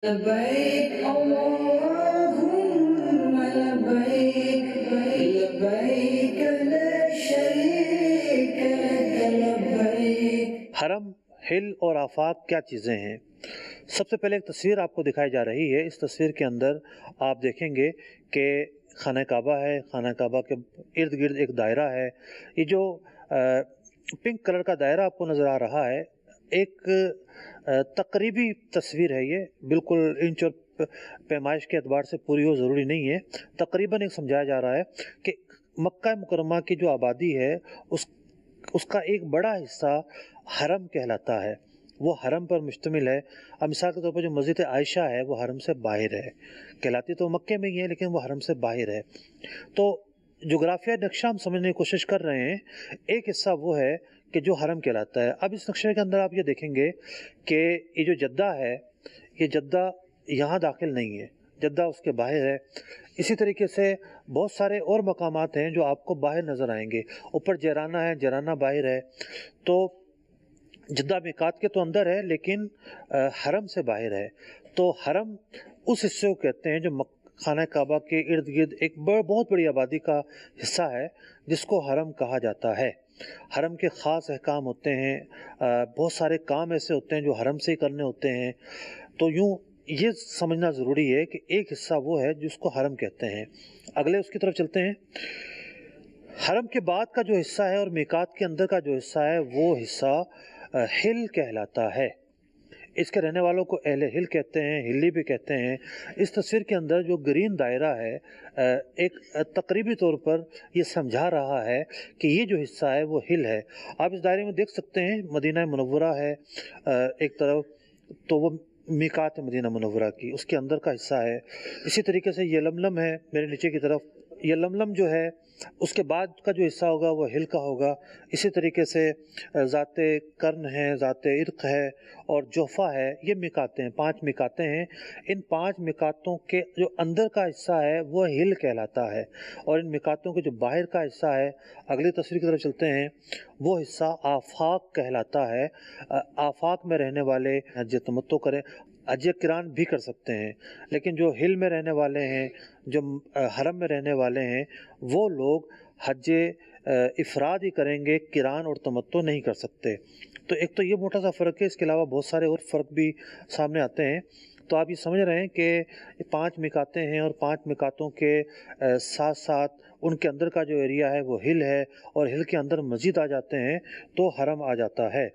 لبيك اللهم لبيك لبيك لا شريك لك لبيك۔ حرم، ہل اور آفاق کیا چیزیں ہیں؟ سب سے پہلے ایک تصویر آپ کو دکھائی جا رہی ہے۔ اس تصویر کے اندر آپ دیکھیں گے کہ خانہ کعبہ ہے، خانہ کعبہ کے ارد گرد ایک دائرہ ہے۔ یہ جو پنک کلر کا دائرہ آپ کو نظر آ رہا ہے، ایک تقریبی تصویر ہے۔ یہ بالکل انچ اور پیمائش کے اعتبار سے پوری ہو ضروری نہیں ہے، تقریباً ایک سمجھایا جا رہا ہے کہ مکہ مکرمہ کی جو آبادی ہے اس کا ایک بڑا حصہ حرم کہلاتا ہے، وہ حرم پر مشتمل ہے۔ اب مثال کے طور پر جو مسجد عائشہ ہے وہ حرم سے باہر ہے، کہلاتی تو مکے میں ہی ہے لیکن وہ حرم سے باہر ہے۔ تو جغرافیہ نقشہ ہم سمجھنے کی کوشش کر رہے ہیں۔ ایک حصہ وہ ہے کہ جو حرم کہلاتا ہے۔ اب اس نقشے کے اندر آپ یہ دیکھیں گے کہ یہ جو جدہ ہے، یہ جدہ یہاں داخل نہیں ہے، جدہ اس کے باہر ہے۔ اسی طریقے سے بہت سارے اور مقامات ہیں جو آپ کو باہر نظر آئیں گے۔ اوپر جیرانہ ہے، جیرانہ باہر ہے۔ تو جدہ میقات کے تو اندر ہے لیکن حرم سے باہر ہے۔ تو حرم اس حصے کو کہتے ہیں جو خانہ کعبہ کے ارد گرد ایک بہت بڑی آبادی کا حصہ ہے، جس کو حرم کہا جاتا ہے۔ حرم کے خاص احکام ہوتے ہیں، بہت سارے کام ایسے ہوتے ہیں جو حرم سے ہی کرنے ہوتے ہیں۔ تو یوں یہ سمجھنا ضروری ہے کہ ایک حصہ وہ ہے جس کو حرم کہتے ہیں۔ اگلے اس کی طرف چلتے ہیں۔ حرم کے بعد کا جو حصہ ہے اور میقات کے اندر کا جو حصہ ہے وہ حصہ ہل کہلاتا ہے۔ اس کے رہنے والوں کو اہل ہل کہتے ہیں، ہلی بھی کہتے ہیں۔ اس تصویر کے اندر جو گرین دائرہ ہے ایک تقریبی طور پر یہ سمجھا رہا ہے کہ یہ جو حصہ ہے وہ ہل ہے۔ آپ اس دائرے میں دیکھ سکتے ہیں مدینہ منورہ ہے ایک طرف، تو وہ میقات مدینہ منورہ کی اس کے اندر کا حصہ ہے۔ اسی طریقے سے یہ لملم ہے میرے نیچے کی طرف، یہ لملم جو ہے اس کے بعد کا جو حصہ ہوگا وہ ہل کا ہوگا۔ اسی طریقے سے ذات کرن ہے، ذات عرق ہے اور جوفہ ہے، یہ میقاتیں ہیں، 5 میقاتیں ہیں۔ ان 5 میقاتوں کے جو اندر کا حصہ ہے وہ ہل کہلاتا ہے، اور ان میقاتوں کے جو باہر کا حصہ ہے، اگلی تصویر کی طرف چلتے ہیں، وہ حصہ آفاق کہلاتا ہے۔ آفاق میں رہنے والے حج تمتع کریں، حج قران بھی کر سکتے ہیں، لیکن جو ہل میں رہنے والے ہیں، جو حرم میں رہنے والے ہیں، وہ لوگ حج افراد ہی کریں گے، قران اور تمتع نہیں کر سکتے۔ تو ایک تو یہ موٹا سا فرق ہے، اس کے علاوہ بہت سارے اور فرق بھی سامنے آتے ہیں۔ تو آپ یہ سمجھ رہے ہیں کہ 5 میقاتیں ہیں، اور 5 میقاتوں کے ساتھ ساتھ ان کے اندر کا جو ایریا ہے وہ ہل ہے، اور ہل کے اندر مزید آ جاتے ہیں تو حرم آ جاتا ہے۔